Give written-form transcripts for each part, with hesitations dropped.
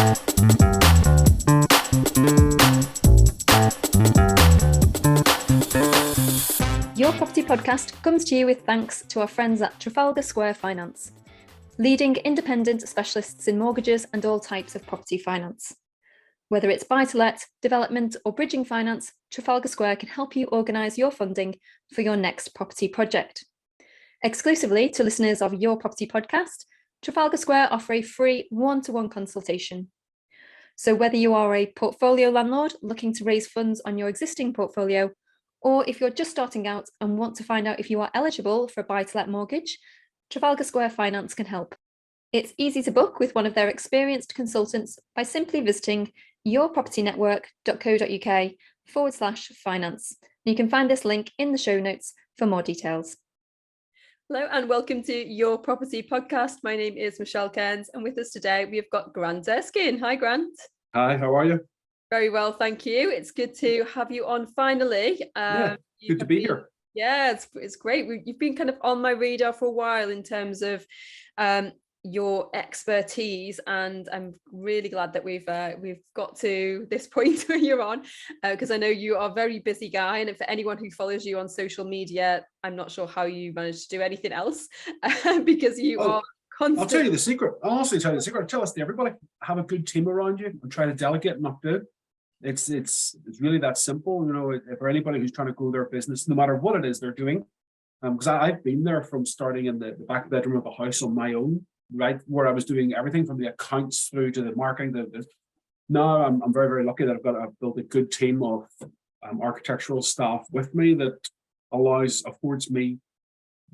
Your Property Podcast comes to you with thanks to our friends at Trafalgar Square Finance, leading independent specialists in mortgages and all types of property finance. Whether it's buy-to-let, development or bridging finance, Trafalgar Square can help you organise your funding for your next property project. Exclusively to listeners of Your Property Podcast, Trafalgar Square offer a free one-to-one consultation. So whether you are a portfolio landlord looking to raise funds on your existing portfolio, or if you're just starting out and want to find out if you are eligible for a buy-to-let mortgage, Trafalgar Square Finance can help. It's easy to book with one of their experienced consultants by simply visiting yourpropertynetwork.co.uk/finance. You can find this link in the show notes for more details. Hello and welcome to Your Property Podcast. My name is Michelle Cairns and with us today we've got Grant Erskine. Hi Grant. Hi, how are you? Very well, thank you. It's good to have you on finally. Good to be here. Yeah, it's great. You've been kind of on my radar for a while in terms of your expertise, and I'm really glad that we've got to this point where you're on, because I know you are a very busy guy, and for anyone who follows you on social media, I'm not sure how you manage to do anything else because you are constant. I'll tell you the secret. I'll honestly tell you the secret. Tell us to everybody, have a good team around you and try to delegate and not do. It's really that simple. You know, for anybody who's trying to grow their business, no matter what it is they're doing, because I've been there from starting in the back bedroom of a house on my own, right, where I was doing everything from the accounts through to the marketing. Now I'm very, very lucky that I've built a good team of architectural staff with me that affords me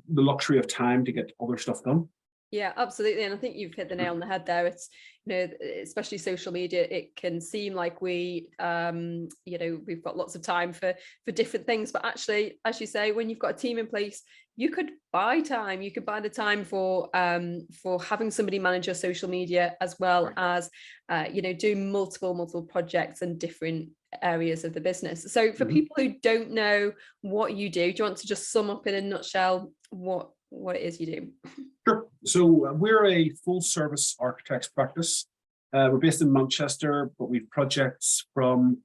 the luxury of time to get other stuff done. Yeah, absolutely. And I think you've hit the nail on the head there. It's, especially social media, it can seem like we've got lots of time for different things. But actually, as you say, when you've got a team in place, you could buy time. You could buy the time for having somebody manage your social media, as well as, do multiple projects and different areas of the business. So for people who don't know what you do you want to just sum up in a nutshell what it is you do? Sure. So we're a full service architects practice. We're based in Manchester, but we've projects from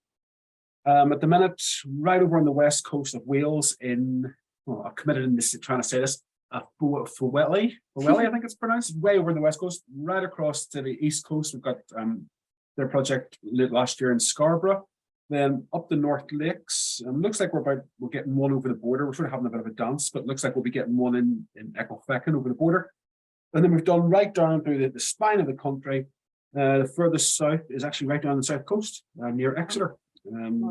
at the minute right over on the west coast of Wales I've committed in this trying to say this, Fowelly, I think it's pronounced, way over on the west coast, right across to the east coast. We've got their project last year in Scarborough. Then up the North Lakes, looks like we're getting one over the border. We're sort of having a bit of a dance, but looks like we'll be getting one in Ecclefechan over the border. And then we've done right down through the spine of the country. The furthest south is actually right down the south coast, near Exeter.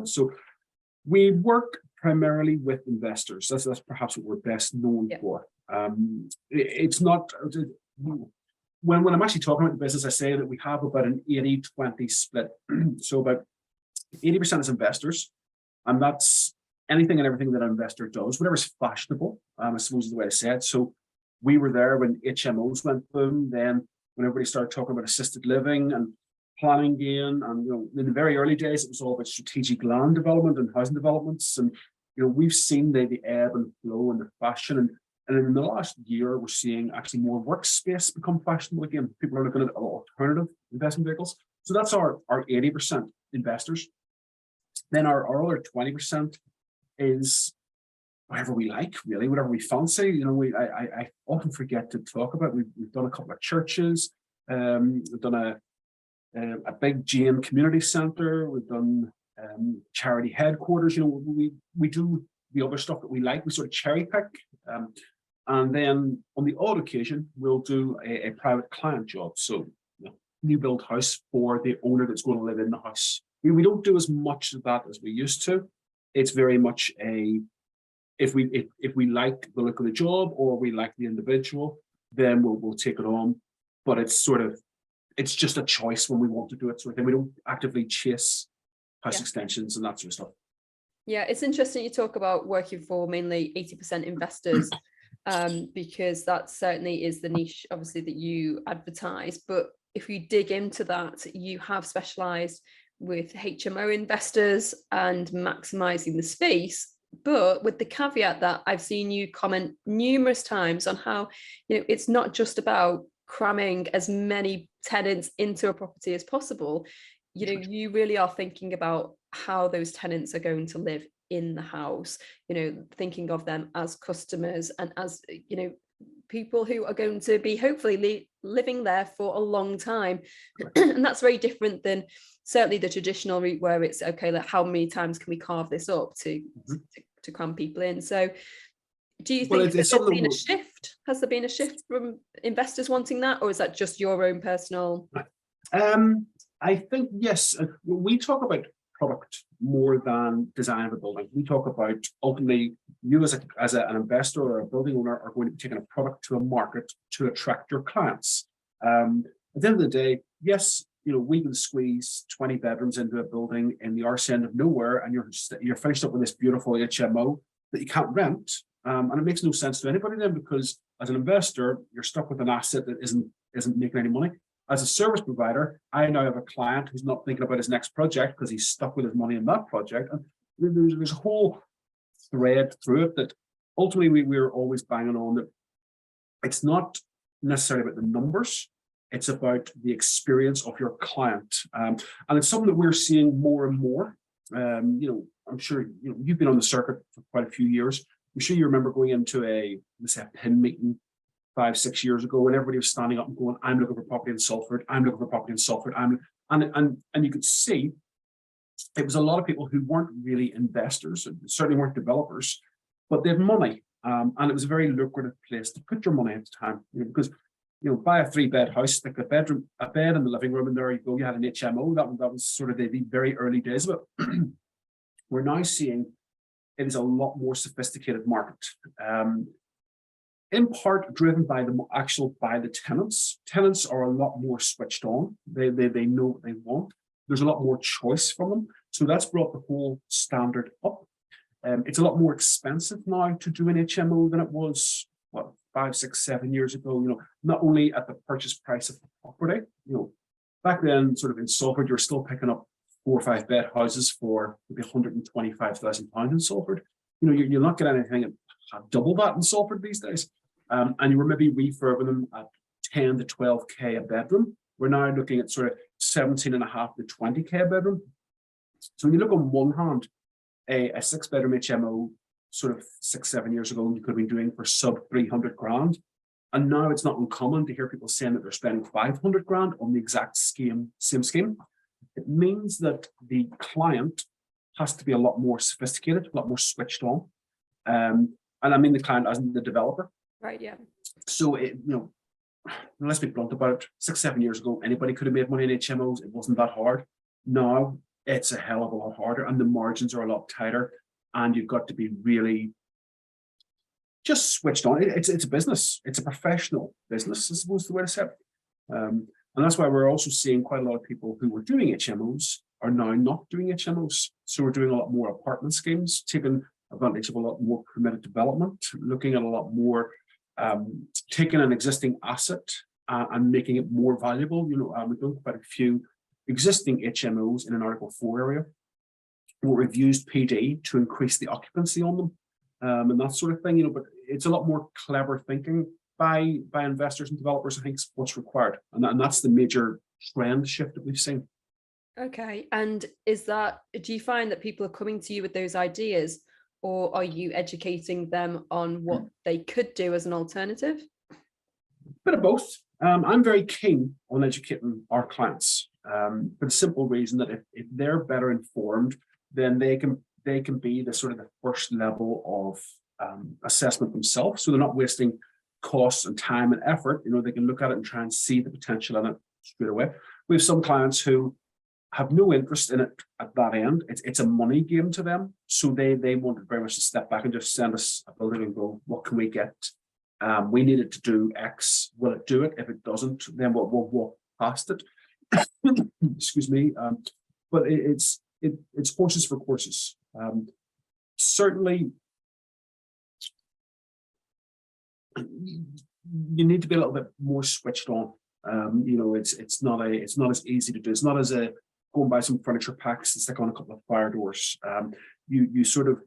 So we work primarily with investors. That's perhaps what we're best known for. It's not when I'm actually talking about the business, I say that we have about an 80-20 split. So about 80% is investors, and that's anything and everything that an investor does, whatever's fashionable, I suppose is the way to say it. So we were there when HMOs went boom, then when everybody started talking about assisted living and planning gain, and in the very early days it was all about strategic land development and housing developments, and we've seen the ebb and flow and the fashion, and in the last year we're seeing actually more workspace become fashionable again. People are looking at alternative investment vehicles. So that's our 80% investors. Then our other 20% is whatever we like, really, whatever we fancy. I often forget to talk about. We've done a couple of churches. We've done a big GM community centre. We've done charity headquarters. We do the other stuff that we like. We sort of cherry pick, and then on the odd occasion we'll do a private client job. So new build house for the owner that's going to live in the house. We don't do as much of that as we used to. It's very much if we like the look of the job or we like the individual, then we'll take it on. But it's just a choice when we want to do it, sort of thing. We don't actively chase house extensions and that sort of stuff. Yeah, it's interesting you talk about working for mainly 80% investors, because that certainly is the niche, obviously, that you advertise. But if you dig into that, you have specialised with HMO investors and maximising the space, but with the caveat that I've seen you comment numerous times on how it's not just about cramming as many tenants into a property as possible, you know, you really are thinking about how those tenants are going to live in the house, you know, thinking of them as customers and as, you know, people who are going to be hopefully living there for a long time. And that's very different than certainly the traditional route where it's okay, like how many times can we carve this up to cram people in. So do you think that there's been a shift? Has there been a shift from investors wanting that, or is that just your own personal? I think, yes, we talk about product more than design of a building. We talk about ultimately you as an investor or a building owner are going to be taking a product to a market to attract your clients. At the end of the day, yes, you know, we can squeeze 20 bedrooms into a building in the arse end of nowhere, and you're finished up with this beautiful HMO that you can't rent. And it makes no sense to anybody then, because as an investor, you're stuck with an asset that isn't making any money. As a service provider, I now have a client who's not thinking about his next project because he's stuck with his money in that project. And there's a whole thread through it that ultimately we're always banging on that it's not necessarily about the numbers, it's about the experience of your client. And it's something that we're seeing more and more. You know, I'm sure you know, you've been on the circuit for quite a few years. I'm sure you remember going into let's say a PIN meeting 5-6 years ago when everybody was standing up and going, I'm looking for property in Salford, I'm looking for property in Salford, and you could see it was a lot of people who weren't really investors, and certainly weren't developers, but they had money. And it was a very lucrative place to put your money at the time, you know, because you know, buy a 3-bed house, stick a bed in the living room, and there you go, you had an HMO. That was sort of the very early days of it. We're now seeing it is a lot more sophisticated market. In part driven by the tenants. Tenants are a lot more switched on. They know what they want. There's a lot more choice from them. So that's brought the whole standard up. It's a lot more expensive now to do an HMO than it was, what, 5, 6, 7 years ago. You know, not only at the purchase price of the property, you know, back then, sort of in Salford, you're still picking up 4 or 5 bed houses for maybe £125,000 in Salford. You know, you're not getting anything at double that in Salford these days. And you were maybe refurbing them at 10 to 12k a bedroom. We're now looking at sort of 17.5 to 20k a bedroom. So when you look on one hand, a 6-bedroom HMO sort of 6-7 years ago, you could have been doing for sub 300 grand. And now it's not uncommon to hear people saying that they're spending 500 grand on the exact same scheme. It means that the client has to be a lot more sophisticated, a lot more switched on. And I mean the client as in the developer. Right, yeah. So, you know, let's be blunt about it. 6-7 years ago, anybody could have made money in HMOs. It wasn't that hard. Now, it's a hell of a lot harder, and the margins are a lot tighter, and you've got to be really just switched on. It's a business. It's a professional business, I suppose the way to say it. And that's why we're also seeing quite a lot of people who were doing HMOs are now not doing HMOs. So we're doing a lot more apartment schemes, taking advantage of a lot more permitted development, looking at a lot more taking an existing asset and making it more valuable. You know, we've done quite a few existing HMOs in an Article 4 area where we've used PD to increase the occupancy on them and that sort of thing. You know, but it's a lot more clever thinking by investors and developers. I think is what's required, and that's the major trend shift that we've seen. Okay, and do you find that people are coming to you with those ideas, or are you educating them on what they could do as an alternative? Bit of both. I'm very keen on educating our clients for the simple reason that if they're better informed, then they can be the sort of the first level of assessment themselves. So they're not wasting costs and time and effort. You know, they can look at it and try and see the potential in it straight away. We have some clients who have no interest in it at that end. It's a money game to them. So they wanted very much to step back and just send us a building and go, what can we get? We need it to do X. Will it do it? If it doesn't, then we'll walk past it. Excuse me. But it's horses for courses. Certainly, you need to be a little bit more switched on. You know, it's not as easy to do. It's not as a go and buy some furniture packs and stick on a couple of fire doors. You sort of,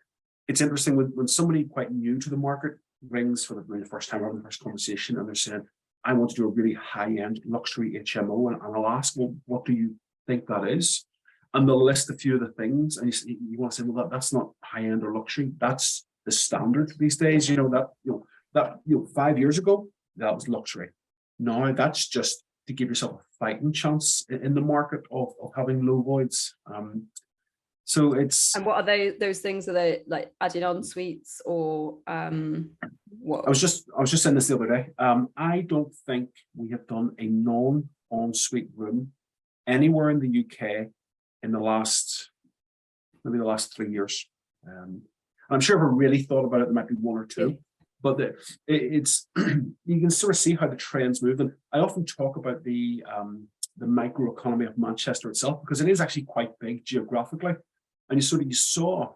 it's interesting when somebody quite new to the market rings for the first time or the first conversation, and they're saying, I want to do a really high-end luxury HMO, and I'll ask, well, what do you think that is? And they'll list a few of the things, and you want to say, well, that's not high-end or luxury. That's the standard these days. 5 years ago, that was luxury. Now that's just to give yourself a fighting chance in the market of having low voids. So it's. And what are those things? Are they like adding on suites or what? I was just saying this the other day. I don't think we have done a non-ensuite room anywhere in the UK in the last 3 years. I'm sure if I really thought about it, there might be one or two. But it's you can sort of see how the trends move. And I often talk about the microeconomy of Manchester itself, because it is actually quite big geographically. And you saw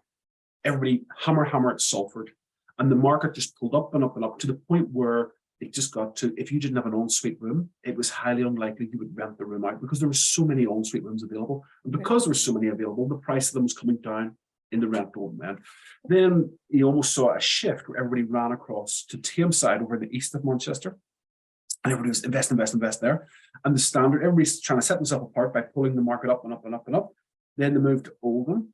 everybody hammer at Salford, and the market just pulled up and up and up to the point where it just got to, if you didn't have an ensuite room, it was highly unlikely you would rent the room out, because there were so many ensuite rooms available. And because there were so many available, the price of them was coming down in the rental demand. Then you almost saw a shift where everybody ran across to Tameside over in the east of Manchester, and everybody was invest there. And the standard, everybody's trying to set themselves apart by pulling the market up and up and up and up. Then they moved to Oldham.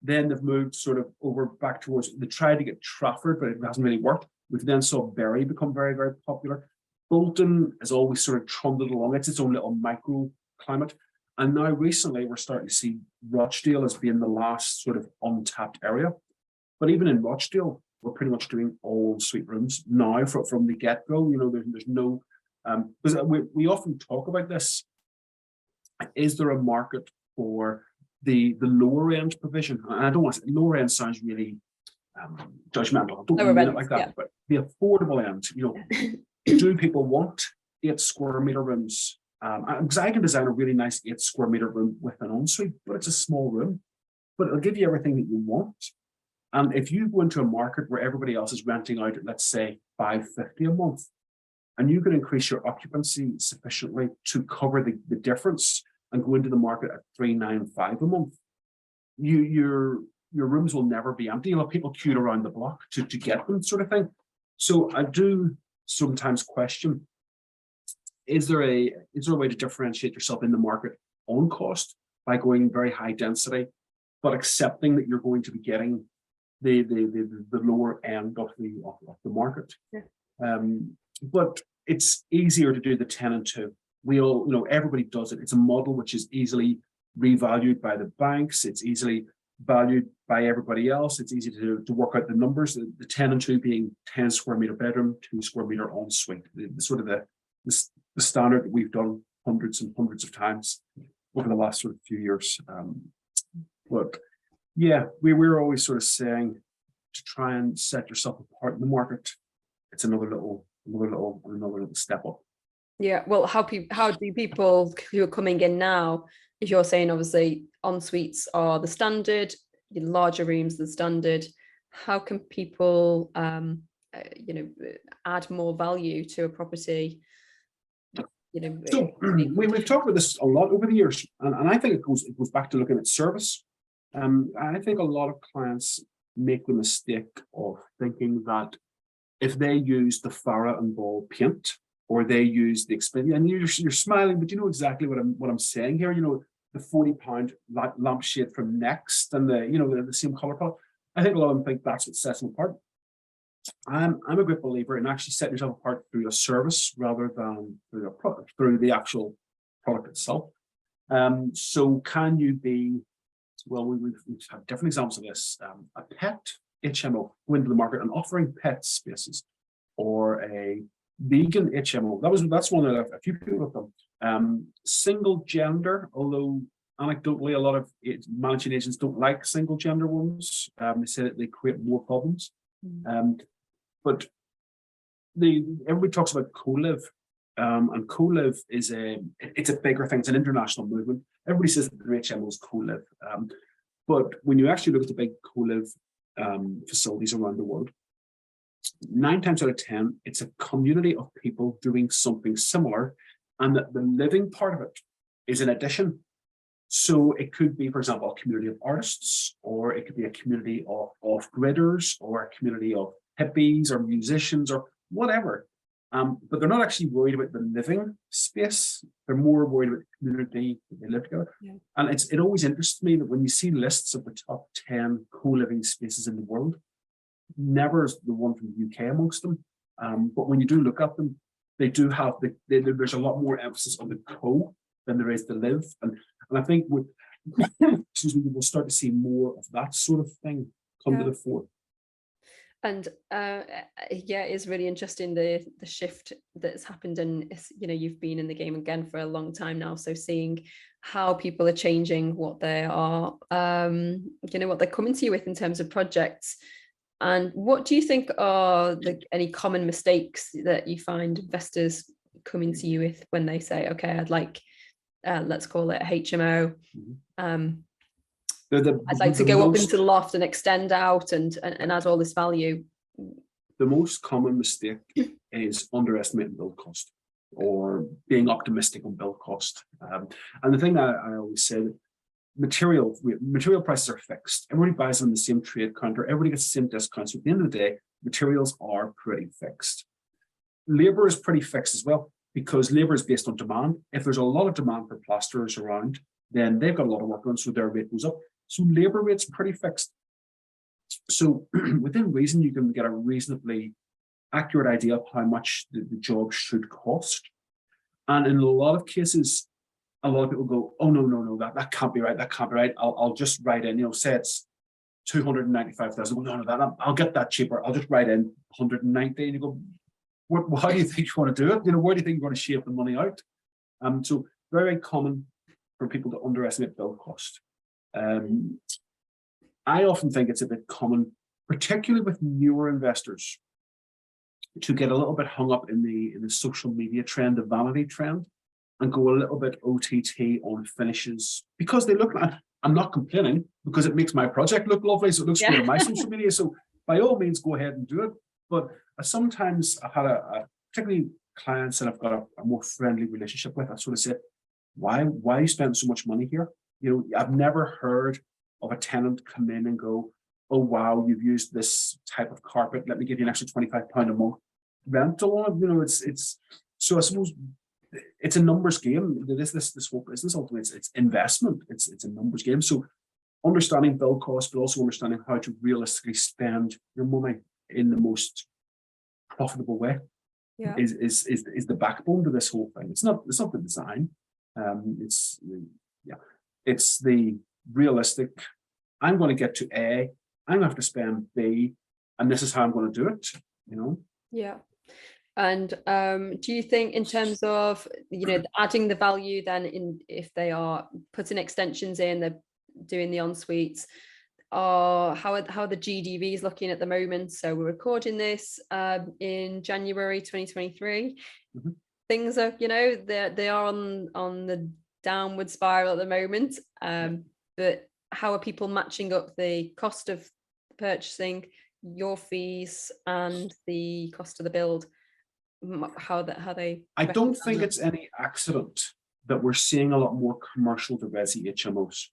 Then they've moved sort of over back towards, they tried to get Trafford, but it hasn't really worked. We then saw Bury become very, very popular. Bolton has always sort of trundled along. It's its own little microclimate. And now recently we're starting to see Rochdale as being the last sort of untapped area. But even in Rochdale, we're pretty much doing all ensuite rooms now from the get-go. There's no, because we often talk about this. Is there a market for the lower end provision? And I don't want to say lower end sounds really judgmental. I don't mean it like that, but the affordable end, do people want 8 square meter rooms? Because I can design a really nice 8 square meter room with an ensuite, but it's a small room, but it'll give you everything that you want. And if you go into a market where everybody else is renting out at, let's say, $550 a month, and you can increase your occupancy sufficiently to cover the difference and go into the market at $395 a month, your rooms will never be empty. You'll have people queued around the block to get them, sort of thing. So I do sometimes question, is there a way to differentiate yourself in the market on cost by going very high density, but accepting that you're going to be getting the lower end of the market? Yeah. But it's easier to do the 10 and 2. We all, everybody does it. It's a model which is easily revalued by the banks. It's easily valued by everybody else. It's easy to work out the numbers. The 10 and 2 being 10 square meter bedroom, 2 square meter ensuite. The standard that we've done hundreds and hundreds of times over the last sort of few years. But yeah, we're always sort of saying to try and set yourself apart in the market. It's another little step up. Yeah, well, how do people who are coming in now, if you're saying obviously en-suites are the standard, the larger rooms the standard, how can people add more value to a property? So we've talked about this a lot over the years, and I think it goes back to looking at service. I think a lot of clients make the mistake of thinking that if they use the Farah and Ball paint, or they use the Xperia, and you're smiling, but you know exactly what I'm saying here. The £40 lampshade from Next, and the same color palette. I think a lot of them think that's what sets them apart. I'm a great believer in actually setting yourself apart through a service rather than through a product, through the actual product itself. So can you be, well, we've had different examples of this, a pet HMO go into the market and offering pet spaces, or a vegan HMO. That's one that a few people have done. Single gender, although anecdotally a lot of managing agents don't like single gender ones. They say that they create more problems. But everybody talks about co-live, and co-live is it's a bigger thing. It's an international movement. Everybody says that their HMO is co-live, but when you actually look at the big co-live facilities around the world, 9 times out of 10, it's a community of people doing something similar, and that the living part of it is an addition. So it could be, for example, a community of artists, or it could be a community of off-gridders, or a community of hippies or musicians or whatever. But they're not actually worried about the living space. They're more worried about the community that they live together. Yeah. And it always interests me that when you see lists of the top 10 co-living spaces in the world, never is the one from the UK amongst them. But when you do look at them, they do have there's a lot more emphasis on the co than there is the live. And I think with excuse me, we'll start to see more of that sort of thing come to the fore. And yeah, it's really interesting the shift that's happened, and you've been in the game again for a long time now, so seeing how people are changing what they are what they're coming to you with in terms of projects. And what do you think are any common mistakes that you find investors coming to you with when they say, okay, I'd like let's call it a HMO, I'd like to go up into the loft and extend out and add all this value? The most common mistake is underestimating build cost or being optimistic on build cost. And the thing that I always say, that material prices are fixed. Everybody buys them in the same trade counter. Everybody gets the same discounts. So at the end of the day, materials are pretty fixed. Labor is pretty fixed as well, because labor is based on demand. If there's a lot of demand for plasterers around, then they've got a lot of work on, so their rate goes up. So labor rate's pretty fixed. So within reason, you can get a reasonably accurate idea of how much the job should cost. And in a lot of cases, a lot of people go, oh, no, that can't be right. That can't be right. I'll just write in, say it's 295,000. No, I'll get that cheaper. I'll just write in 190. And you go, how do you think you want to do it? Where do you think you want to shape the money out? So very common for people to underestimate build cost. I often think it's a bit common, particularly with newer investors, to get a little bit hung up in the social media trend, the vanity trend, and go a little bit OTT on finishes, because they look like, I'm not complaining, because it makes my project look lovely, so it looks good on my social media. So by all means, go ahead and do it. But sometimes I've had particularly clients that I've got a more friendly relationship with, I sort of say, why are you spending so much money here? I've never heard of a tenant come in and go, oh wow, you've used this type of carpet, let me give you an extra £25 a month rental on it. It's so I suppose it's a numbers game. This whole business ultimately, it's investment. It's a numbers game. So understanding build cost, but also understanding how to realistically spend your money in the most profitable way is the backbone to this whole thing. It's not the design. It's the realistic. I'm going to get to A. I'm going to have to spend B, and this is how I'm going to do it. Yeah. And do you think, in terms of adding the value, then if they are putting extensions in, they're doing the en-suites, how are the GDVs looking at the moment? So we're recording this in January 2023. Mm-hmm. Things are, they are on the downward spiral at the moment. But how are people matching up the cost of purchasing, your fees, and the cost of the build? How they? I don't think it's any accident that we're seeing a lot more commercial to resi HMOs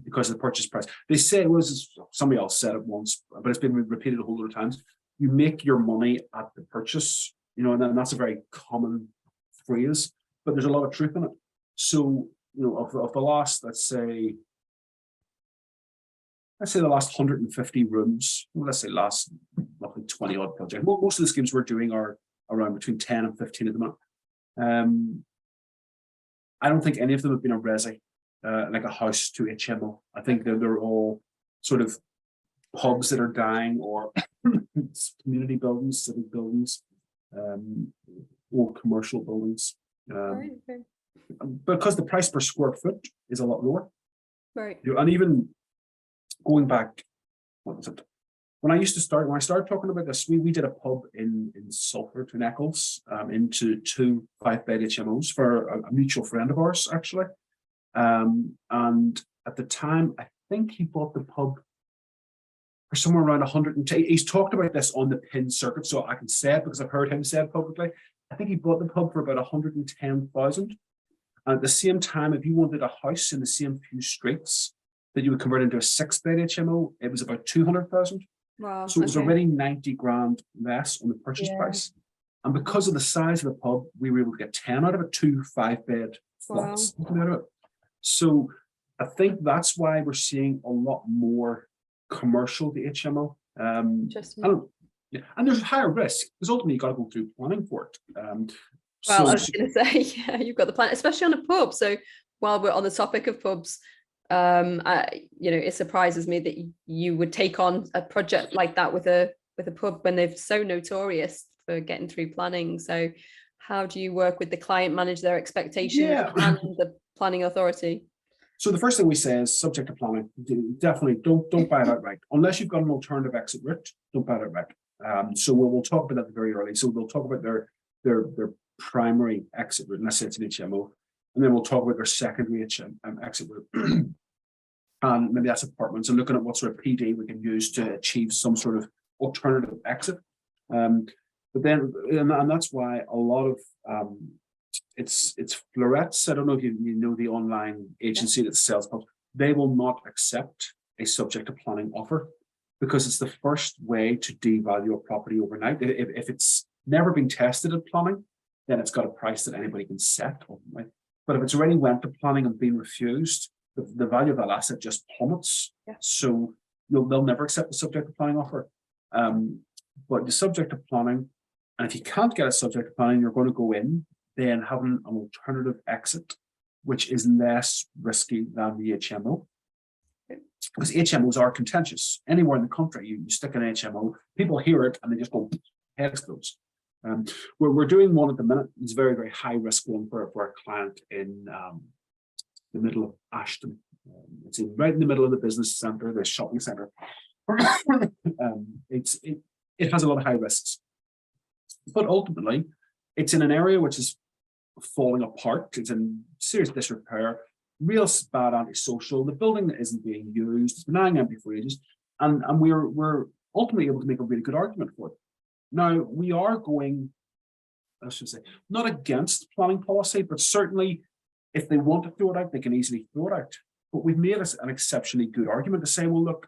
because of the purchase price. They say it was, somebody else said it once, but it's been repeated a whole lot of times. You make your money at the purchase, and that's a very common phrase, but there's a lot of truth in it. So, of the last, let's say the last 150 rooms, last roughly 20 odd projects. Most of the schemes we're doing are around between 10 and 15 at the moment. I don't think any of them have been a resi, like a house to HMO. I think they're all sort of pubs that are dying, or community buildings, civic buildings, or commercial buildings. Because the price per square foot is a lot lower. Right. And even going back, when I started talking about this, we did a pub in Salford, in Eccles, into 2 5-bed HMOs for a mutual friend of ours, actually. And at the time, I think he bought the pub for somewhere around 110. He's talked about this on the PIN circuit, so I can say it because I've heard him say it publicly. I think he bought the pub for about 110,000. And at the same time, if you wanted a house in the same few streets that you would convert into a 6-bed HMO, it was about 200,000. Wow. So it was already 90 grand less on the purchase price. And because of the size of the pub, we were able to get 10 out of it, 2 5-bed flats. Wow. So I think that's why we're seeing a lot more commercial the HMO. Yeah, and there's higher risk because ultimately you got to go through planning for it. Well, I was going to say, yeah, you've got the plan, especially on a pub. So while we're on the topic of pubs, it surprises me that you would take on a project like that with a pub when they're so notorious for getting through planning. So how do you work with the client, manage their expectations and the planning authority? So the first thing we say is subject to planning. Definitely don't buy it outright. Unless you've got an alternative exit route, don't buy it outright. So we'll talk about that very early. So we'll talk about their primary exit route, and let's say it's an HMO. And then we'll talk about their secondary exit route. And maybe that's apartments, and looking at what sort of PD we can use to achieve some sort of alternative exit. But then, and that's why a lot of it's Florets. I don't know if you know the online agency that sells pubs. They will not accept a subject to planning offer because it's the first way to devalue a property overnight. If it's never been tested at planning, then it's got a price that anybody can set. Right? But if it's already went to planning and been refused, the value of that asset just plummets. Yeah. So they'll never accept the subject to planning offer. But the subject to planning, and if you can't get a subject to planning, you're going to go in then having an alternative exit, which is less risky than the HMO. Because HMOs are contentious. Anywhere in the country, you stick an HMO, people hear it and they just go, head explodes. We're doing one at the minute. It's very, very high risk one for a client in the middle of Ashton. It's right in the middle of the business centre, the shopping centre. It has a lot of high risks. But ultimately, it's in an area which is falling apart. It's in serious disrepair, real bad antisocial. The building that isn't being used, it's been lying empty for ages, and we're ultimately able to make a really good argument for it. Now we are going, I should say, not against planning policy, but certainly if they want to throw it out, they can easily throw it out. But we've made an exceptionally good argument to say, well, look,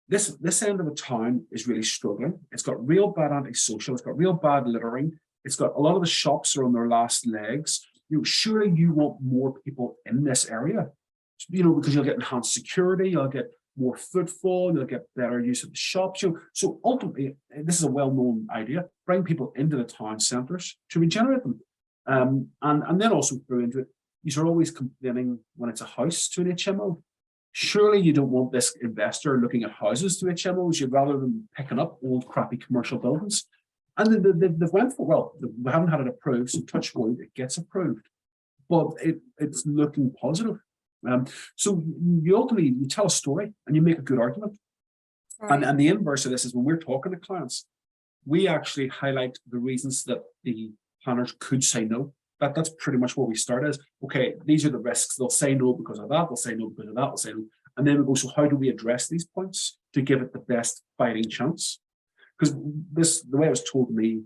this end of the town is really struggling. It's got real bad antisocial. It's got real bad littering. It's got a lot of the shops are on their last legs. Surely you want more people in this area, because you'll get enhanced security, you'll get more footfall, you'll get better use of the shops. So ultimately, this is a well-known idea: bring people into the town centres to regenerate them, and then also through into it. You're always complaining when it's a house to an HMO. Surely you don't want this investor looking at houses to HMOs. You'd rather than picking up old crappy commercial buildings. And they've went for, well, we haven't had it approved, so touch wood, it gets approved. But it's looking positive. So you ultimately, you tell a story and you make a good argument. Right. And the inverse of this is when we're talking to clients, we actually highlight the reasons that the planners could say no. That's pretty much where we start as, okay, these are the risks. They'll say no because of that, they'll say no because of that, they'll say no. And then we go, so how do we address these points to give it the best fighting chance? Because the way it was told to me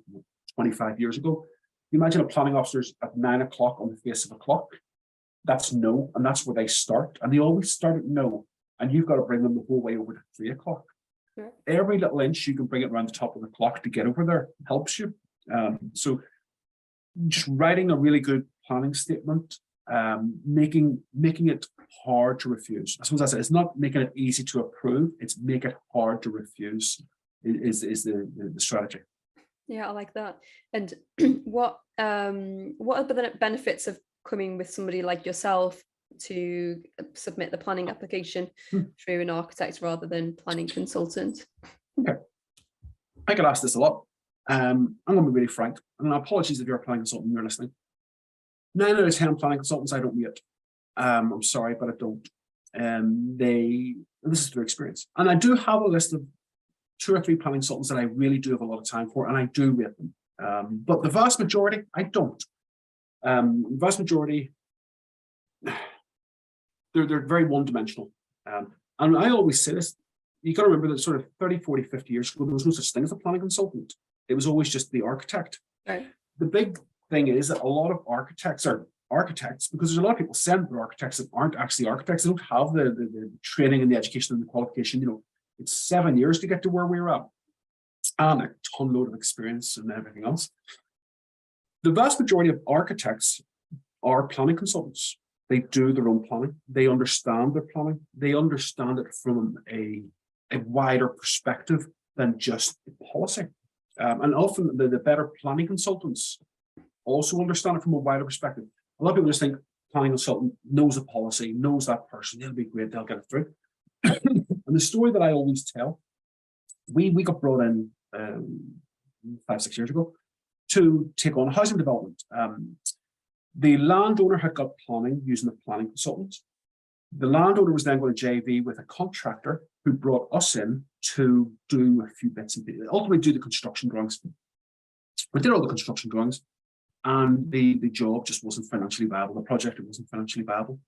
25 years ago, you imagine a planning officer's at 9 o'clock on the face of a clock. That's no, and that's where they start. And they always start at no. And you've got to bring them the whole way over to 3 o'clock. Yeah. Every little inch you can bring it around the top of the clock to get over there helps you. So just writing a really good planning statement, making it hard to refuse. I suppose that's it. It's not making it easy to approve, it's make it hard to refuse. Is the strategy. Yeah, I like that. And what are the benefits of coming with somebody like yourself to submit the planning application through an architect rather than planning consultant? Okay, I get asked this a lot. I'm going to be really frank, and apologies if you're a planning consultant and you're listening. 9 out of 10 planning consultants I don't meet. I'm sorry, but I don't. This is through experience, and I do have a list of 2 or 3 planning consultants that I really do have a lot of time for, and I do rate them. But the vast majority, I don't. Vast majority, they're very one-dimensional. And I always say this, you got to remember that sort of 30, 40, 50 years ago, there was no such thing as a planning consultant. It was always just the architect. Right. The big thing is that a lot of architects are architects because there's a lot of people send for architects that aren't actually architects. They don't have the training and the education and the qualification, It's 7 years to get to where we're at, and a ton load of experience and everything else. The vast majority of architects are planning consultants. They do their own planning. They understand their planning. They understand it from a wider perspective than just policy. And often the better planning consultants also understand it from a wider perspective. A lot of people just think planning consultant knows a policy, knows that person, they'll be great, they'll get it through. And the story that I always tell, we got brought in 5-6 years ago to take on a housing development. The landowner had got planning using a planning consultant. The landowner was then going to JV with a contractor who brought us in to do a few bits and pieces, ultimately do the construction drawings. We did all the construction drawings, and the job just wasn't financially viable. The project wasn't financially viable.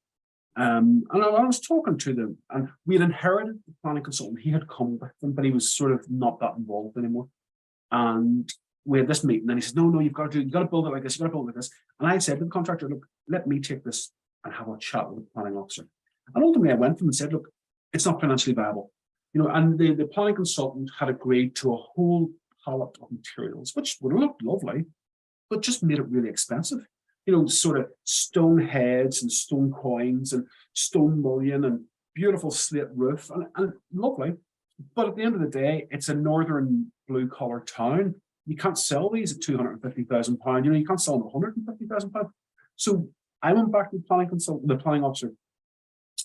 And I was talking to them, and we had inherited the planning consultant. He had come with them, but he was sort of not that involved anymore. And we had this meeting, and he said, no, you've got to build it like this, you've got to build it like this. And I said to the contractor, look, let me take this and have a chat with the planning officer. And ultimately I went to him and said, look, it's not financially viable. And the planning consultant had agreed to a whole palette of materials, which would have looked lovely, but just made it really expensive. Sort of stone heads and stone coins and stone mullion and beautiful slate roof and lovely. But at the end of the day, it's a northern blue collar town. You can't sell these at £250,000. You can't sell them at £150,000. So I went back to the planning consultant, the planning officer,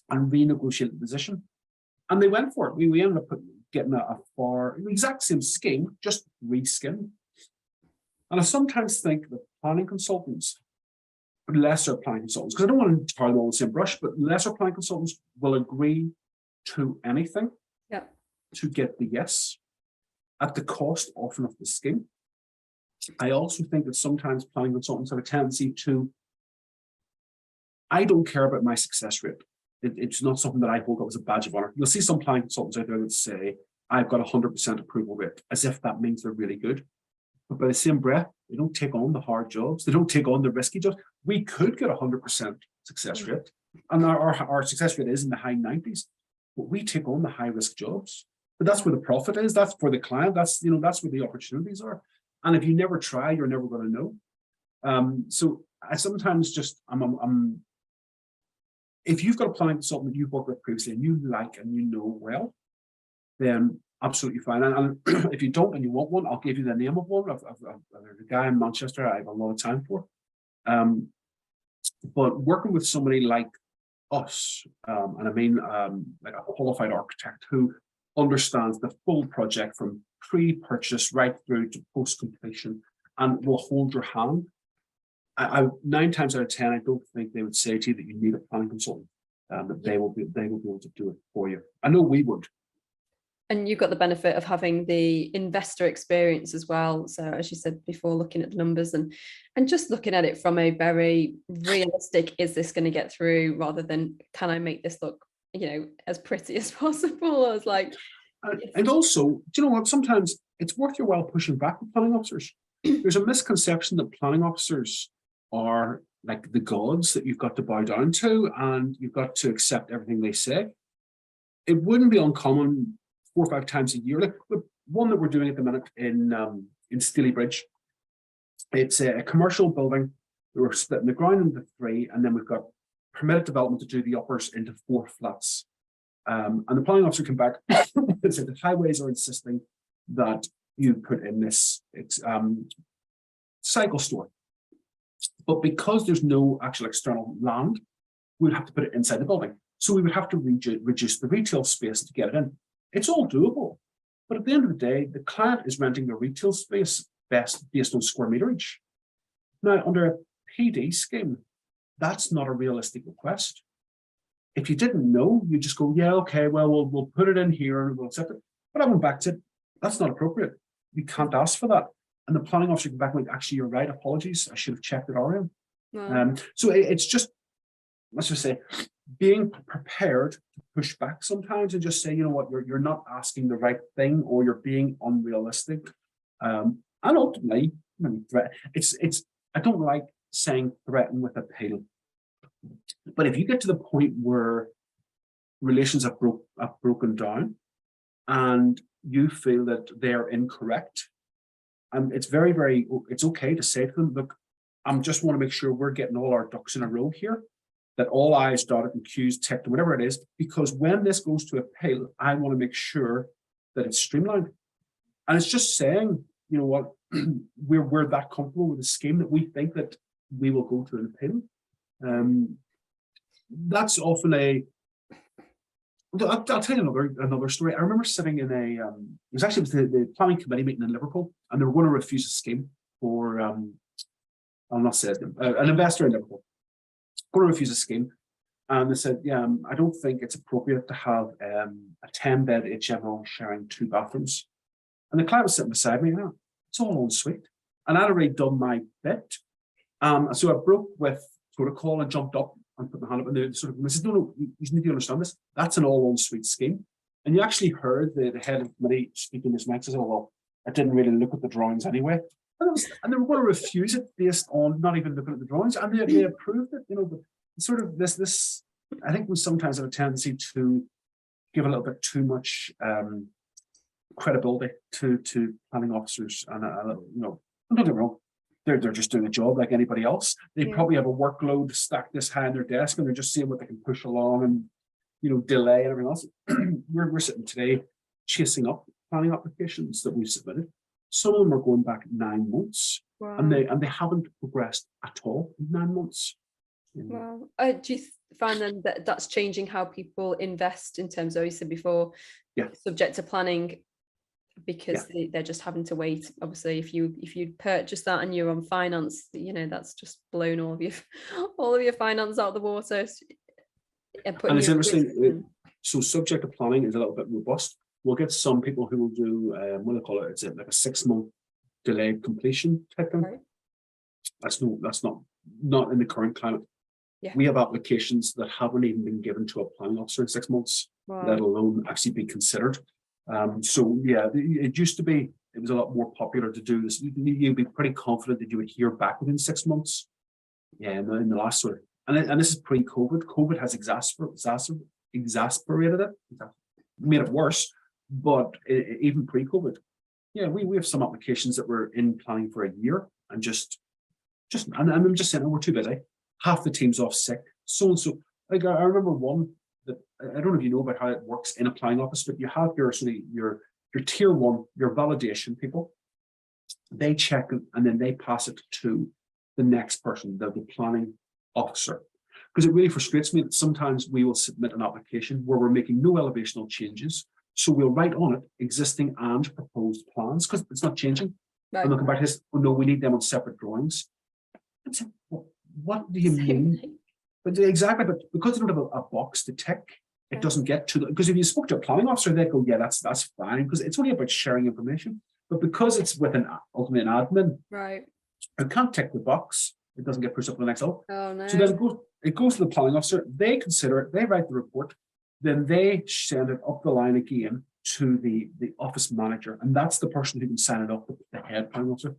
and renegotiated the position. And they went for it. We ended up getting the exact same scheme, just reskinned. And I sometimes think that planning consultants, lesser planning consultants, because I don't want to tar them all in the same brush, but lesser planning consultants will agree to anything to get the yes, at the cost often of the scheme. I also think that sometimes planning consultants have a tendency to, I don't care about my success rate. It's not something that I hold up as a badge of honor. You'll see some planning consultants out there that say, I've got 100% approval rate, as if that means they're really good. But by the same breath, they don't take on the hard jobs. They don't take on the risky jobs. We could get 100% success rate, and our success rate is in the high 90s, but we take on the high risk jobs. But that's where the profit is. That's for the client. That's where the opportunities are. And if you never try, you're never going to know. So I sometimes just if you've got a planning consultant that you've worked with previously and you like and you know well, then absolutely fine. And if you don't and you want one, I'll give you the name of one. There's a guy in Manchester I have a lot of time for. But working with somebody like us, and I mean like a qualified architect who understands the full project from pre-purchase right through to post-completion and will hold your hand. 9 times out of 10, I don't think they would say to you that you need a planning consultant, that they will be able to do it for you. I know we would. And you've got the benefit of having the investor experience as well. So as you said before, looking at the numbers and just looking at it from a very realistic, is this going to get through, rather than can I make this look, as pretty as possible? I was like, and also, do you know what? Sometimes it's worth your while pushing back with planning officers. There's a misconception that planning officers are like the gods that you've got to bow down to and you've got to accept everything they say. It wouldn't be uncommon 4 or 5 times a year. Like one that we're doing at the minute in Stalybridge. It's a commercial building. We're splitting the ground into 3, and then we've got permitted development to do the uppers into 4 flats. And the planning officer came back and said the highways are insisting that you put in this cycle store. But because there's no actual external land, we'd have to put it inside the building. So we would have to reduce the retail space to get it in. It's all doable. But at the end of the day, the client is renting the retail space based on square meterage. Now, under a PD scheme, that's not a realistic request. If you didn't know, you just go, yeah, okay, well, we'll put it in here and we'll accept it. But I went back to, that's not appropriate. You can't ask for that. And the planning officer came back and went, actually, you're right, apologies. I should have checked it already. Wow. So it's just, let's just say, being prepared to push back sometimes and just say, you know what, you're not asking the right thing, or you're being unrealistic. And ultimately, I don't like saying threaten with appeal. But if you get to the point where relations have broken down and you feel that they're incorrect, it's very, very, it's okay to say to them, look, I just want to make sure we're getting all our ducks in a row here, that all I's dotted and Q's ticked, or whatever it is, because when this goes to appeal, I want to make sure that it's streamlined. And it's just saying, you know what, we're that comfortable with the scheme that we think that we will go to an appeal. That's often I'll tell you another story. I remember sitting in it was the planning committee meeting in Liverpool, and they were going to refuse a scheme for I'll not say it, an investor in Liverpool going to refuse a scheme, and they said, yeah, I don't think it's appropriate to have a 10-bed HMO sharing 2 bathrooms. And the client was sitting beside me, it's all en suite, and I'd already done my bit. So I broke with protocol and jumped up and put my hand up, and they said, no, you need to understand this. That's an all en suite scheme. And you actually heard the head of the committee speaking this next. Said, well, I didn't really look at the drawings anyway. And they were going to refuse it based on not even looking at the drawings, and they approved it. You know, but sort of this. I think we sometimes have a tendency to give a little bit too much credibility to planning officers, and you know, don't get me wrong, they're just doing a job like anybody else. They probably have a workload stacked this high on their desk, and they're just seeing what they can push along and, you know, delay and everything else. we're sitting today chasing up planning applications that we've submitted. Some of them are going back 9 months, Wow. and they haven't progressed at all in 9 months. Wow. Do you find then that that's changing how people invest in terms of, you said before, subject to planning, because they're just having to wait? Obviously, if you purchase that and you're on finance, you know, that's just blown all of your finance out of the water. And it's interesting. So subject to planning is a little bit robust. We'll get some people who will do what do they call it? It's like a 6-month delayed completion type thing. Right. That's not in the current climate. Yeah. We have applications that haven't even been given to a planning officer in 6 months, let alone actually be considered. So yeah, it used to be, it was a lot more popular to do this. You'd be pretty confident that you would hear back within 6 months. Yeah, in the last sort of, and this is pre-COVID. COVID has exasperated it, made it worse. But even pre-COVID, yeah, we have some applications that were in planning for a year, and and I'm just saying, we're too busy. Half the team's off sick. So and so. Like I remember one that, I don't know if you know about how it works in a planning office, but you have your tier 1, your validation people. They check it and then they pass it to the next person, the planning officer. Because it really frustrates me that sometimes we will submit an application where we're making no elevational changes. So we'll write on it existing and proposed plans, because it's not changing. Right. And they'll come back to this, oh no, we need them on separate drawings. What do you mean? But exactly, but because you don't have a box to tick, it doesn't get to, because if you spoke to a planning officer, they'd go, yeah, that's fine, because it's only about sharing information. But because it's with ultimately an admin, right, who can't tick the box, it doesn't get pushed up to the next level. Oh, no. So then it goes to the planning officer, they consider it, they write the report, then they send it up the line again to the office manager, and that's the person who can sign it up, the head planning officer.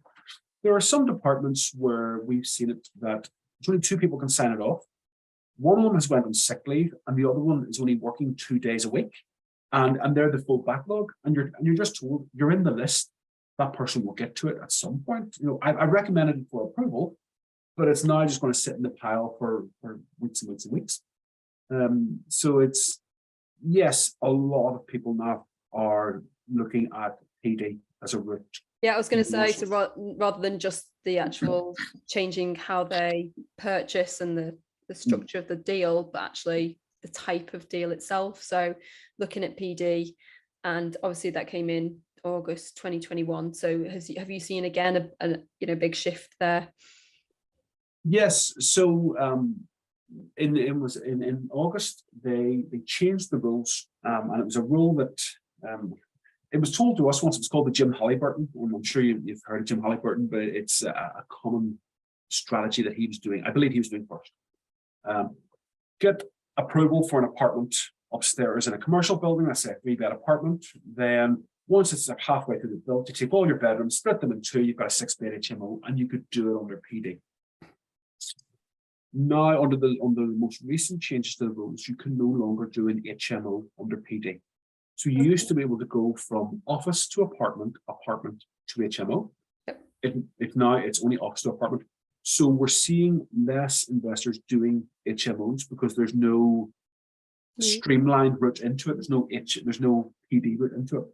There are some departments where we've seen it that only 2 people can sign it off. One of them has went on sick leave, and the other one is only working 2 days a week, and they're the full backlog. And you're just told you're in the list. That person will get to it at some point. You know, I recommended it for approval, but it's now just going to sit in the pile for weeks and weeks and weeks. So it's, yes, a lot of people now are looking at PD as a route. Yeah, I was going to say, so rather than just the actual changing how they purchase and the structure of the deal, but actually the type of deal itself. So looking at PD, and obviously that came in August 2021. So have you seen again a big shift there? Yes. So in August they changed the rules, and it was a rule that it was told to us once. It was called the Jim Halliburton, and I'm sure you've heard of Jim Halliburton, but it's a common strategy that he was doing. I believe he was doing first. Get approval for an apartment upstairs in a commercial building, let's say a 3-bed apartment. Then once it's halfway through the build, you take all your bedrooms, split them in 2, you've got a 6-bed HMO, and you could do it under PD. Now, under the most recent changes to the rules, you can no longer do an HMO under PD. So you used to be able to go from office to apartment to HMO. If now it's only office to apartment. So we're seeing less investors doing HMOs because there's no streamlined route into it. There's no PD route into it.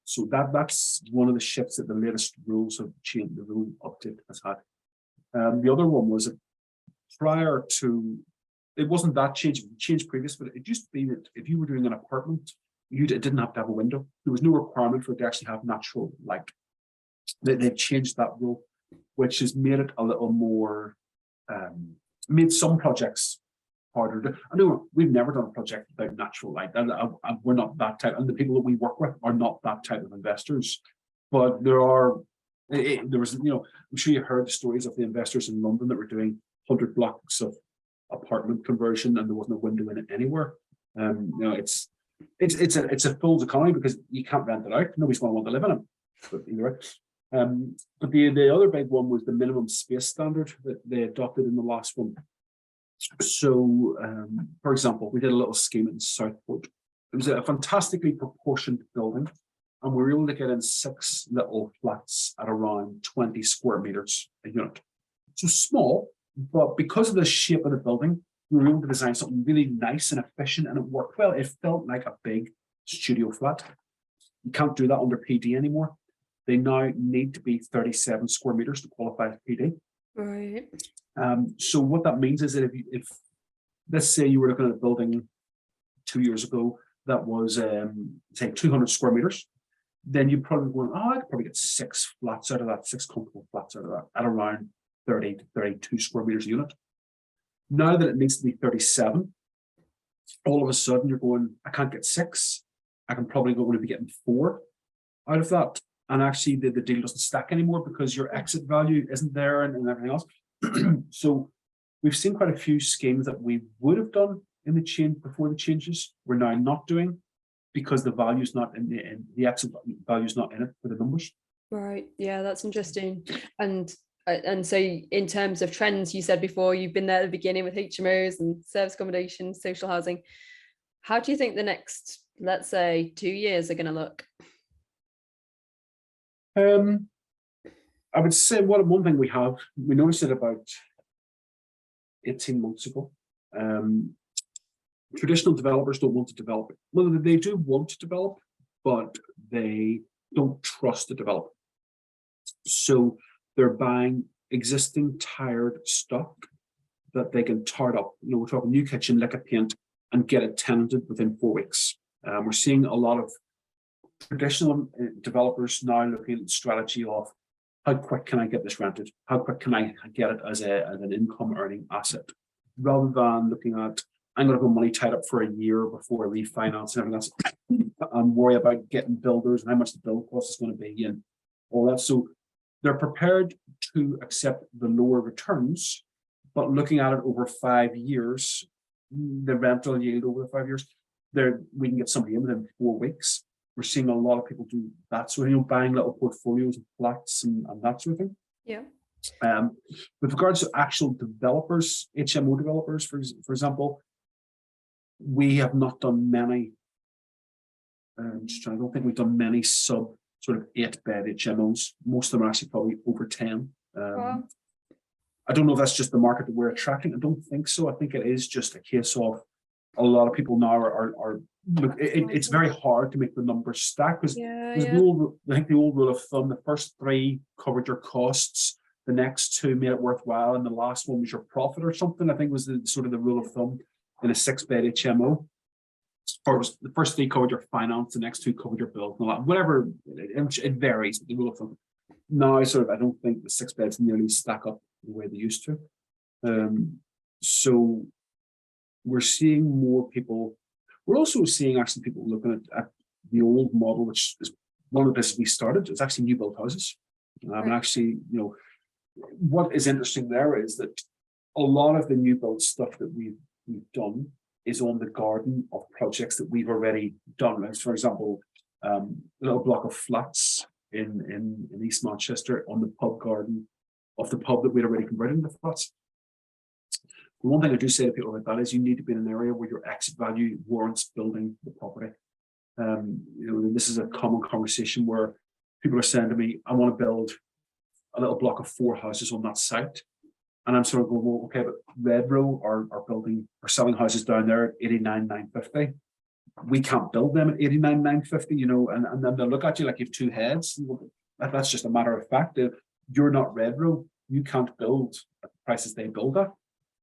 So that's one of the shifts that the latest rules have changed. The rule update has had. The other one was that prior to, it wasn't that change. It changed previous, but it used to be that if you were doing an apartment, it didn't have to have a window. There was no requirement for it to actually have natural light. They've changed that rule, which has made it a little more, made some projects harder. I know we've never done a project without natural light. We're not that type, and the people that we work with are not that type of investors. But there was, I'm sure you heard the stories of the investors in London that were doing 100 blocks of apartment conversion, and there wasn't a window in it anywhere. It's a fool's economy because you can't rent it out. Nobody's going to want to live in it. But either way. But the other big one was the minimum space standard that they adopted in the last one. So, for example, we did a little scheme in Southport. It was a fantastically proportioned building, and we were able to get in 6 little flats at around 20 square meters a unit. So small, but because of the shape of the building, we were able to design something really nice and efficient, and it worked well. It felt like a big studio flat. You can't do that under PD anymore. They now need to be 37 square meters to qualify as PD. Right. So what that means is that if let's say you were looking at a building 2 years ago that was say 200 square meters, then you'd probably go, I could probably get 6 flats out of that, 6 comfortable flats out of that at around 30 to 32 square meters a unit. Now that it needs to be 37, all of a sudden you're going, I can't get 6. I can probably going to be getting 4 out of that. And actually the deal doesn't stack anymore because your exit value isn't there and everything else. So we've seen quite a few schemes that we would have done in the change before the changes, we're now not doing because the value's not in the exit value's not in it for the numbers. Right. Yeah, that's interesting. And so in terms of trends, you said before you've been there at the beginning with HMOs and service accommodation, social housing. How do you think the next, let's say, 2 years are going to look? I would say one thing we noticed it about 18 months ago. Traditional developers don't want to develop it. Well, they do want to develop, but they don't trust the developer. So they're buying existing tired stock that they can tar up. We're talking new kitchen, lick of paint, and get it tenanted within 4 weeks. We're seeing a lot of traditional developers now looking at the strategy of how quick can I get this rented? How quick can I get it as an income earning asset? Rather than looking at, I'm going to have money tied up for a year before I refinance and everything else, and worry about getting builders and how much the build cost is going to be and all that. So they're prepared to accept the lower returns, but looking at it over 5 years, the rental yield over the 5 years, we can get somebody in within 4 weeks. We're seeing a lot of people do that. So, buying little portfolios of flats and that sort of thing. Yeah. With regards to actual developers, HMO developers, for example, we have not done many. I don't think we've done many sort of 8-bed HMOs. Most of them are actually probably over 10. Wow. I don't know if that's just the market that we're attracting. I don't think so. I think it is just a case of a lot of people now are look, it's very hard to make the numbers stack because I think the old rule of thumb, the first 3 covered your costs, the next 2 made it worthwhile, and the last one was your profit or something. I think was the sort of the rule of thumb in a 6-bed HMO. Or it was the first 3 covered your finance, the next 2 covered your bills and all that. Whatever, it varies, but the rule of thumb. Now, I don't think the 6 beds nearly stack up the way they used to. So we're seeing more people. We're also seeing actually people looking at the old model, which is one of the places we started. It's actually new built houses. And actually, what is interesting there is that a lot of the new build stuff that we've done is on the garden of projects that we've already done. As for example, a little block of flats in East Manchester on the pub garden of the pub that we'd already converted into flats. The one thing I do say to people about that is you need to be in an area where your exit value warrants building the property. This is a common conversation where people are saying to me, I want to build a little block of 4 houses on that site. And I'm sort of going, well, okay, but Red Row are building or selling houses down there at 89,950. We can't build them at 89,950, you know, and then they'll look at you like you have two heads. That's just a matter of fact. If you're not Red Row, you can't build at the prices they build at.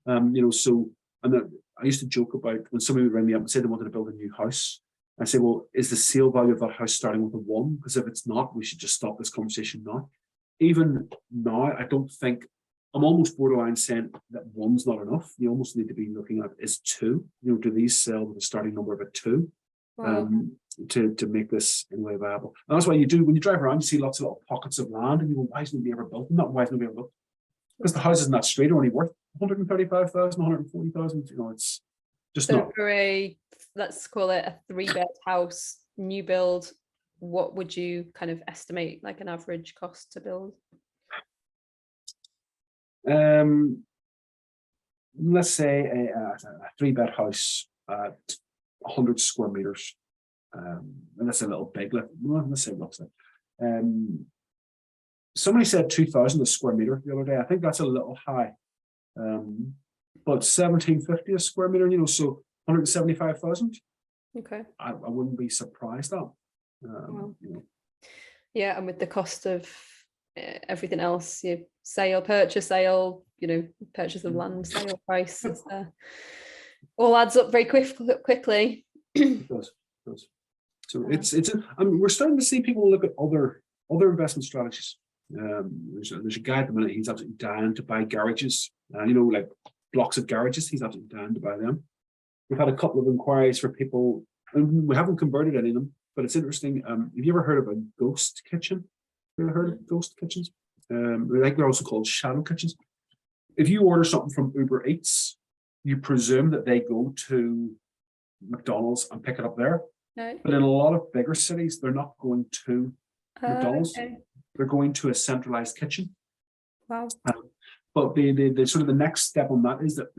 You know, so, and then I used to joke about when somebody would ring me up and say they wanted to build a new house. I say, well, is the sale value of that house starting with a 1? Because if it's not, we should just stop this conversation now. Even now, I don't think, I'm almost borderline saying that 1's not enough. You almost need to be looking at is 2. You know, do these sell with a starting number of a 2? Wow. To make this in a way viable. And that's why you do, when you drive around, you see lots of little pockets of land and you go, why isn't nobody ever built them? Not why isn't nobody ever built? Because the houses in that street are only worth 135,000, 140,000. You know, it's just so not. For a, let's call it a 3-bed house, new build, what would you kind of estimate like an average cost to build? Let's say a 3-bed house at 100 square meters. And that's a little big. Let's say roughly. Somebody said 2,000 a square meter the other day. I think that's a little high. But 1,750 a square meter, you know, so 175,000. Okay. I wouldn't be surprised at. Wow. You know. Yeah, and with the cost of everything else, you sale, purchase, sale, you know, purchase of land, sale price, all adds up very quickly. It does. It does. So I mean, we're starting to see people look at other investment strategies. There's a guy at the minute, he's absolutely dying to buy garages, you know, like blocks of garages. He's absolutely dying to buy them. We've had a couple of inquiries for people, and we haven't converted any of them, but it's interesting. Have you ever heard of a ghost kitchen? You ever heard of ghost kitchens? They're also called shadow kitchens. If you order something from Uber Eats, you presume that they go to McDonald's and pick it up there. No. But in a lot of bigger cities, they're not going to McDonald's. Okay. They're going to a centralized kitchen. Wow. But the sort of the next step on that is that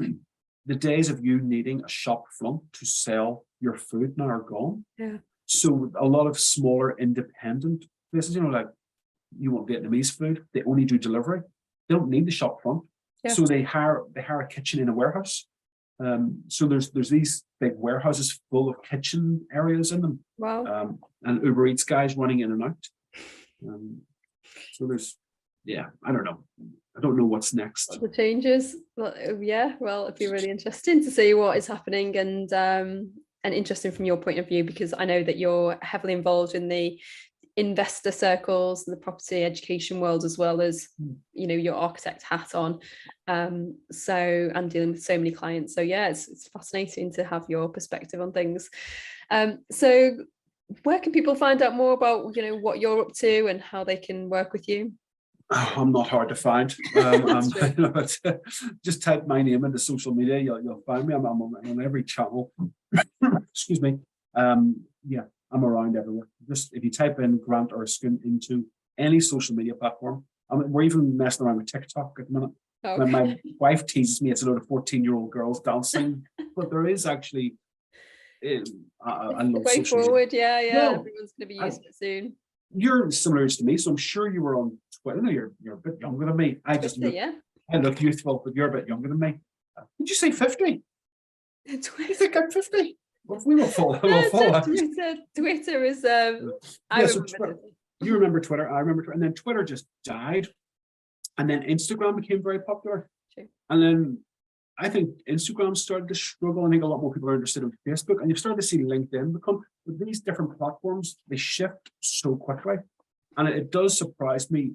the days of you needing a shop front to sell your food now are gone. Yeah. So a lot of smaller independent places, you know, like you want Vietnamese food, they only do delivery. They don't need the shop front. Yeah. So they hire a kitchen in a warehouse. So there's these big warehouses full of kitchen areas in them. Wow. And Uber Eats guys running in and out. So there's, yeah, I don't know what's next. The changes, well, yeah, well, it'd be really interesting to see what is happening, and interesting from your point of view, because I know that you're heavily involved in the investor circles and the property education world, as well as, you know, your architect hat on, so, and dealing with so many clients. So yeah, it's fascinating to have your perspective on things. So where can people find out more about, you know, what you're up to and how they can work with you? I'm not hard to find. Just type my name into social media, you'll find me. I'm on every channel. Excuse me. Yeah, I'm around everywhere. Just if you type in Grant Erskine into any social media platform, we're even messing around with TikTok at the minute. Okay. My wife teases me it's a load of 14-year-old girls dancing, but there is actually I love way social forward. media. Yeah. Everyone's going to be using it soon. You're similar age to me, so I'm sure you were on Twitter. No, you're a bit younger than me. I look youthful, but you're a bit younger than me. Did you say 50? You think I'm 50? Well, we will follow. Twitter is. You remember Twitter? I remember Twitter, and then Twitter just died, and then Instagram became very popular, and then I think Instagram started to struggle. I think a lot more people are interested in Facebook, and you've started to see LinkedIn become, with these different platforms, they shift so quickly. And it does surprise me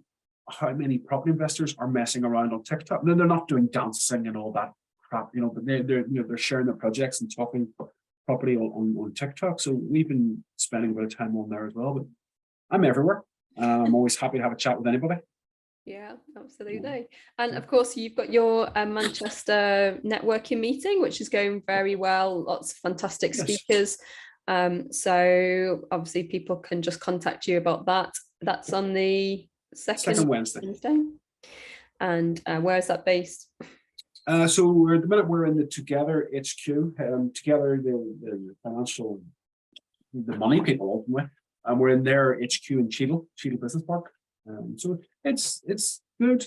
how many property investors are messing around on TikTok. No, they're not doing dancing and all that crap, you know, but they're sharing their projects and talking property on TikTok. So we've been spending a bit of time on there as well, but I'm everywhere. I'm always happy to have a chat with anybody. Yeah, absolutely. And of course, you've got your Manchester networking meeting, which is going very well. Lots of fantastic speakers. So obviously people can just contact you about that. That's on the second Wednesday. And where is that based? So at the minute we're in the Together HQ, Together the financial, the money people ultimately, and we're in their HQ in Cheadle Business Park. So it's Good.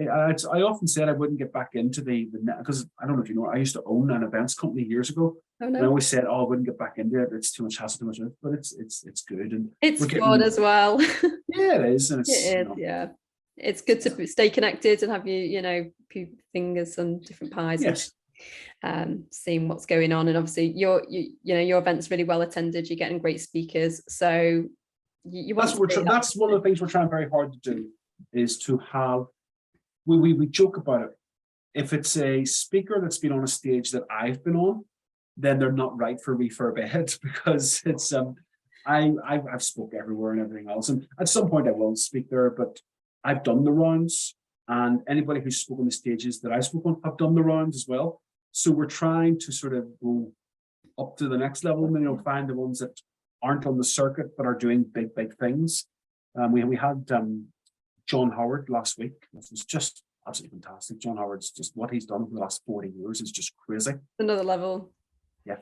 I often said I wouldn't get back into the net because I don't know if you know, I used to own an events company years ago. Oh And I no, always said, oh, I wouldn't get back into it. It's too much hassle, too much work. But it's good. And it's we're fun as well. yeah, it is. And It it's, is, yeah. It's good to stay connected and have few fingers on different pies. yes. Seeing what's going on, and obviously your event's really well attended. You're getting great speakers, so you want That's one of the things we're trying very hard to do, is to have, we joke about it. If it's a speaker that's been on a stage that I've been on, then they're not right for refurb ed because it's I've spoke everywhere and everything else, and at some point I will speak there, but I've done the rounds, and anybody who's spoken on the stages that I spoke on have done the rounds as well. So we're trying to sort of go up to the next level, find the ones that aren't on the circuit but are doing big things. We had John Howard last week. This was just absolutely fantastic. John Howard's just, what he's done for the last 40 years is just crazy. Another level. Yeah,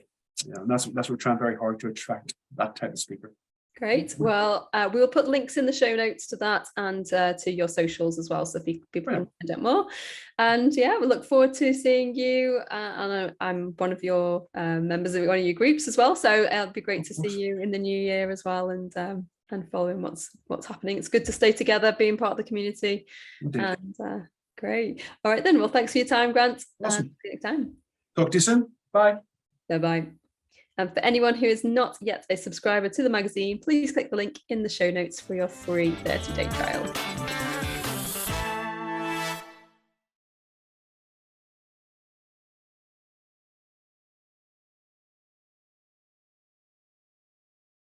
and that's what we're trying very hard to attract, that type of speaker. Great. Well, we'll put links in the show notes to that and to your socials as well, so people can find out more. And yeah, we look forward to seeing you. And I'm one of your members of one of your groups as well, so it'll be great to see you in the new year as well, and following what's happening. It's good to stay together, being part of the community. Indeed. And great. All right then. Well, thanks for your time, Grant. Awesome. See you next time. Talk to you soon. Bye. Bye. And for anyone who is not yet a subscriber to the magazine, please click the link in the show notes for your free 30-day trial.